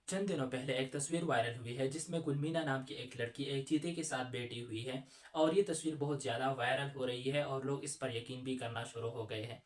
चंद दिनों पहले एक तस्वीर वायरल हुई है जिसमें गुलमीना नाम की एक लड़की एक चीते के साथ बैठी हुई है। और ये तस्वीर बहुत ज़्यादा वायरल हो रही है और लोग इस पर यकीन भी करना शुरू हो गए हैं।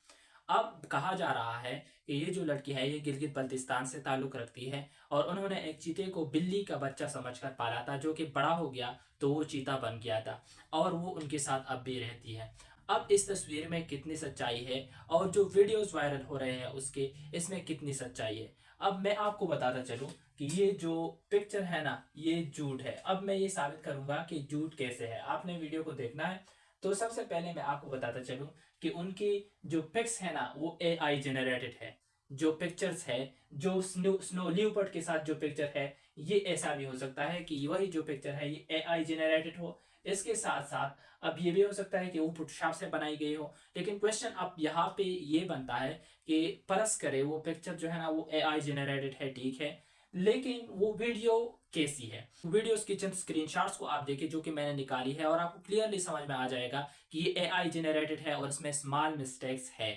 अब कहा जा रहा है कि ये जो लड़की है ये गिलगित बल्तिस्तान से ताल्लुक़ रखती है और उन्होंने एक चीते को बिल्ली का बच्चा समझकर पाला था, जो कि बड़ा हो गया तो वो चीता बन गया था और वो उनके साथ अब भी रहती है। अब इस तस्वीर में कितनी सच्चाई है और जो वीडियोस वायरल हो रहे हैं उसके इसमें कितनी सच्चाई है, अब मैं आपको बताता चलूं कि ये जो पिक्चर है ना ये झूठ है। अब मैं ये साबित करूंगा कि झूठ कैसे है, आपने वीडियो को देखना है। तो सबसे पहले मैं आपको बताता चलूं कि उनकी जो पिक्स है ना वो एआई जनरेटेड है। जो पिक्चर्स है, जो स्नो स्नो लियोपर्ड के साथ जो पिक्चर है, ये ऐसा भी हो सकता है कि वही जो पिक्चर है ये एआई जनरेटेड हो। इसके साथ साथ अब ये भी हो सकता है कि वो फोटोशॉप से बनाई गई हो। लेकिन क्वेश्चन अब यहाँ पे ये बनता है कि परस करे वो पिक्चर जो है ना वो एआई जनरेटेड है, ठीक है, लेकिन वो वीडियो कैसी है। वीडियोस की चंद स्क्रीनशॉट्स को आप देखिए जो कि मैंने निकाली है और आपको क्लियरली समझ में आ जाएगा कि ये एआई जनरेटेड है और इसमें स्मॉल मिस्टेक्स है।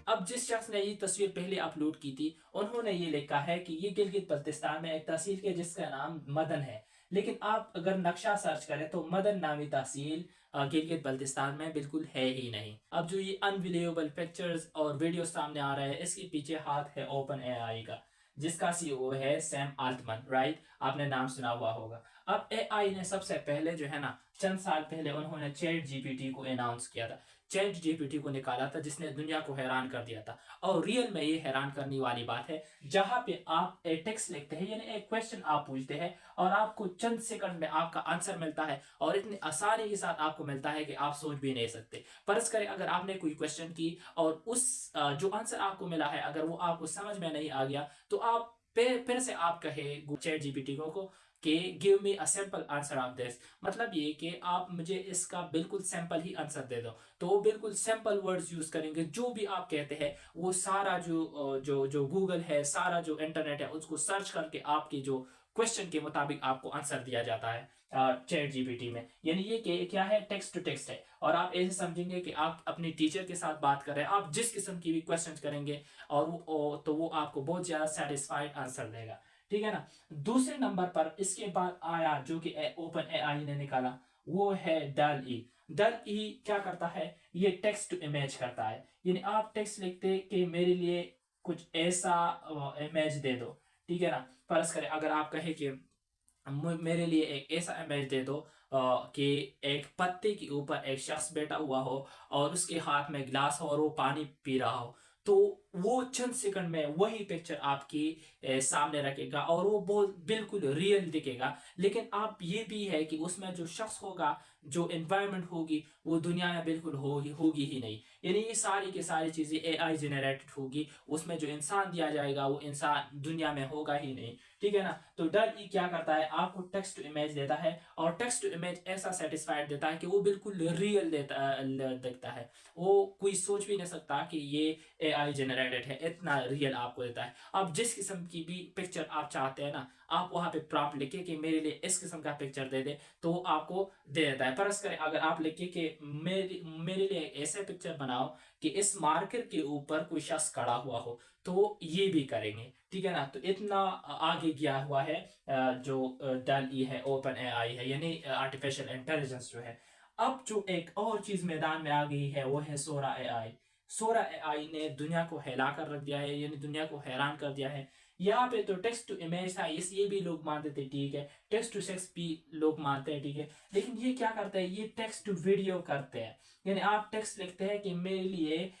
अब जिस शख्स ने ये तस्वीर पहले अपलोड की थी उन्होंने ये लिखा है कि ये गिलगित बल्तिस्तान में एक तहसील है जिसका नाम मदन है। लेकिन आप अगर नक्शा सर्च करें तो मदन नामी तहसील गिलगित बल्तिस्तान में बिल्कुल है ही नहीं। अब जो ये अनबिलीवेबल पिक्चर्स और वीडियो सामने आ रहे हैं इसके पीछे हाथ है ओपन एआई का, जिसका सीईओ है सैम आल्टमन, राइट, आपने नाम सुना हुआ होगा। अब एआई ने सबसे पहले जो है ना चंद साल पहले उन्होंने चैट जीपीटी को अनाउंस किया था, चैट जीपीटी को निकाला था जिसने दुनिया को हैरान कर दिया था। और रियल में ये हैरान करने वाली बात है, जहां पे आप एक टेक्स्ट लिखते हैं यानी एक क्वेश्चन आप पूछते हैं और आपको चंद सेकंड में आपका आंसर मिलता है और इतनी आसानी के साथ आपको मिलता है कि आप सोच भी नहीं सकते। फर्ज करें अगर आपने कोई क्वेश्चन की और उस जो आंसर आपको मिला है अगर वो आपको समझ में नहीं आ गया तो आप फिर से आप कहे चैट जीपीटी को कि give me a simple answer of this, मतलब ये कि आप मुझे इसका बिल्कुल सिंपल ही आंसर दे दो। तो वो बिल्कुल सिंपल वर्ड्स यूज करेंगे, जो भी आप कहते हैं वो सारा जो गूगल है, सारा जो इंटरनेट है उसको सर्च करके आपके जो क्वेश्चन के मुताबिक आपको आंसर दिया जाता है चैट जीपीटी में। यानी ये क्या है, टेक्स्ट टू टेक्स्ट है। और आप ऐसे समझेंगे कि आप अपने टीचर के साथ बात कर रहे हैं, आप जिस किस्म की भी क्वेश्चन करेंगे और तो वो आपको बहुत ज्यादा सेटिस्फाइड आंसर देगा, ठीक है ना। दूसरे नंबर पर इसके बाद आया जो कि ओपन एआई ने निकाला, वो है डल ई। डल ई क्या करता है, ये टेक्स्ट टू इमेज करता है। यानी आप टेक्स्ट लिखते कि मेरे लिए कुछ ऐसा इमेज दे दो, ठीक है ना। फर्ज करें अगर आप कहे कि मेरे लिए एक ऐसा इमेज दे दो कि एक पत्ते के ऊपर एक शख्स बैठा हुआ हो और उसके हाथ में गिलास हो और वो पानी पी रहा हो, तो वो चंद सेकंड में वही पिक्चर आपकी सामने रखेगा और वो बहुत बिल्कुल रियल दिखेगा। लेकिन आप ये भी है कि उसमें जो शख्स होगा, जो एनवायरनमेंट होगी, वो दुनिया में बिल्कुल होगी ही नहीं। यानी ये सारी की सारी चीजें एआई जनरेटेड होगी, उसमें जो इंसान दिया जाएगा वो इंसान दुनिया में होगा ही नहीं, ठीक है ना। तो डल ई क्या करता है, आपको टेक्स्ट टू इमेज देता है और टेक्स्ट टू इमेज ऐसा सेटिस्फाइड देता है कि वो बिल्कुल रियल दिखता है। वो कोई सोच भी नहीं सकता कि ये एआई जनरेटेड है, इतना रियल आपको देता है। अब जिस किस्म की भी पिक्चर आप चाहते हैं ना, आप वहां पे प्रॉम्प्ट लिखे कि मेरे लिए इस किस्म का पिक्चर दे दे, तो वो आपको दे देता है। फर्ज करें अगर आप लिखे कि मेरे लिए ऐसे पिक्चर बनाओ कि इस मार्केट के ऊपर कोई शख्स खड़ा हुआ हो, तो ये भी करेंगे, ठीक है ना। तो इतना आगे गया हुआ है जो डल ई है, ओपन एआई है, यानी आर्टिफिशियल इंटेलिजेंस जो है। अब जो एक और चीज मैदान में आ गई है वो है सोरा एआई। सोरा एआई ने दुनिया को हिला कर रख दिया है, यानी दुनिया को हैरान कर दिया है। यहाँ पे तो टेक्स्ट टू इमेज था, इस ये भी लोग मानते थे, ठीक है, टेक्स्ट टू सेक्स भी लोग मानते हैं, ठीक है। लेकिन ये क्या करते हैं, ये टेक्स्ट टू वीडियो करते हैं। यानी आप टेक्स्ट लिखते हैं कि मेरे लिए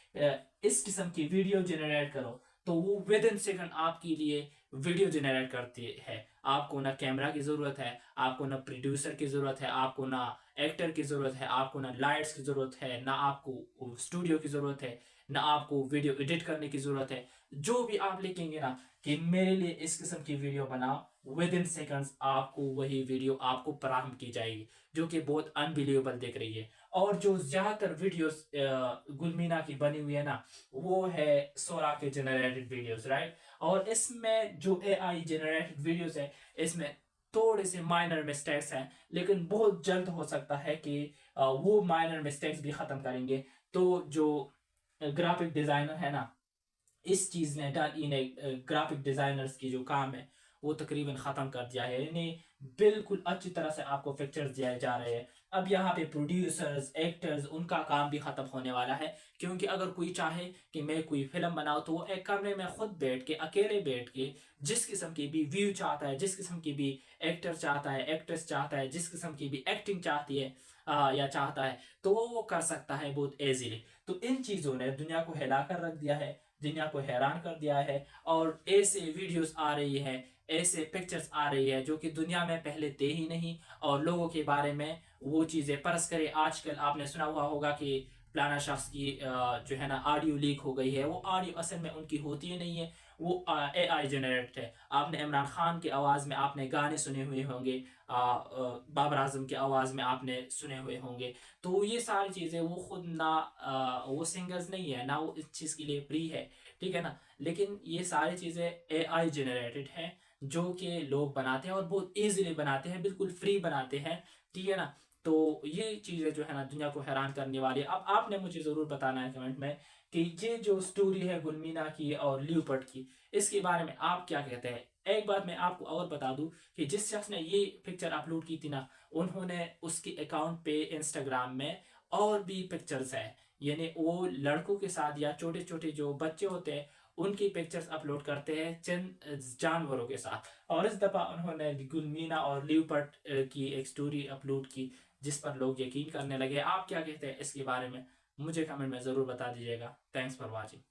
इस किस्म की वीडियो जनरेट करो, तो वो विद इन सेकंड आपके लिए वीडियो जनरेट करती है। आपको ना कैमरा की जरूरत है, आपको ना प्रोड्यूसर की जरूरत है, आपको ना एक्टर की जरूरत है, आपको ना लाइट्स की जरूरत है, ना आपको स्टूडियो की जरूरत है, ना आपको वीडियो एडिट करने की जरूरत है। जो भी आप लिखेंगे ना कि मेरे लिए इस किस्म की वीडियो बनाओ, विद इन सेकंड्स आपको वही वीडियो आपको फराहम की जाएगी, जो कि बहुत अनबिलीवेबल दिख रही है। और जो ज्यादातर वीडियोस गुलमीना की बनी हुई है ना, वो है सोरा के जनरेटेड वीडियोस, राइट। और इसमें जो एआई जनरेटेड वीडियोस है, इसमें थोड़े से माइनर मिस्टेक्स हैं, लेकिन बहुत जल्द हो सकता है कि वो माइनर मिस्टेक्स भी ख़त्म करेंगे। तो जो ग्राफिक डिज़ाइनर है ना, इस चीज़ ने डन इन ग्राफिक डिज़ाइनर्स की जो काम है वो तकरीबन ख़त्म कर दिया है। इन्हें बिल्कुल अच्छी तरह से आपको पिक्चर्स दिए जा रहे हैं। अब यहाँ पे प्रोड्यूसर्स, एक्टर्स, उनका काम भी ख़त्म होने वाला है, क्योंकि अगर कोई चाहे कि मैं कोई फिल्म बनाऊँ तो वो एक कमरे में खुद बैठ के, अकेले बैठ के, जिस किस्म की भी व्यू चाहता है, जिस किस्म की भी एक्टर चाहता है, एक्ट्रेस चाहता है, जिस किस्म की भी एक्टिंग चाहती है या चाहता है, तो वो कर सकता है बहुत ईजीली। तो इन चीज़ों ने दुनिया को हिला कर रख दिया है, दुनिया को हैरान कर दिया है। और ऐसे वीडियोस आ रही है, ऐसे पिक्चर्स आ रही है जो कि दुनिया में पहले थे ही नहीं, और लोगों के बारे में वो चीज़ें परस करे। आजकल आपने सुना हुआ होगा कि फलाना शख्स की जो है ना ऑडियो लीक हो गई है। वो ऑडियो असल में उनकी होती ही नहीं है, वो AI जनरेटेड है। आपने इमरान खान की आवाज़ में आपने गाने सुने हुए होंगे, बाबर आजम की आवाज़ में आपने सुने हुए होंगे। तो ये सारी चीज़ें वो खुद ना वो सिंगर्स नहीं है ना, वो इस चीज़ के लिए फ्री है, ठीक है ना। लेकिन ये सारी चीज़ें AI जनरेटेड है, जो कि लोग बनाते हैं और बहुत इजीली बनाते हैं, बिल्कुल फ्री बनाते हैं, ठीक है ना। तो ये चीज़ें जो है ना दुनिया को हैरान करने वाली है। अब आपने मुझे ज़रूर बताना है कमेंट में कि ये जो स्टोरी है गुलमीना की और लियोपर्ट की, इसके बारे में आप क्या कहते हैं। एक बात मैं आपको और बता दूं कि जिस शख्स ने ये पिक्चर अपलोड की थी ना, उन्होंने उसके अकाउंट पे इंस्टाग्राम में और भी पिक्चर्स है, यानी वो लड़कों के साथ या छोटे छोटे जो बच्चे होते हैं उनकी पिक्चर्स अपलोड करते हैं चंद जानवरों के साथ। और इस दफ़ा उन्होंने गुलमीना और लियोपर्ट की एक स्टोरी अपलोड की, जिस पर लोग यकीन करने लगे। आप क्या कहते हैं इसके बारे में, मुझे कमेंट में ज़रूर बता दीजिएगा। Thanks for watching.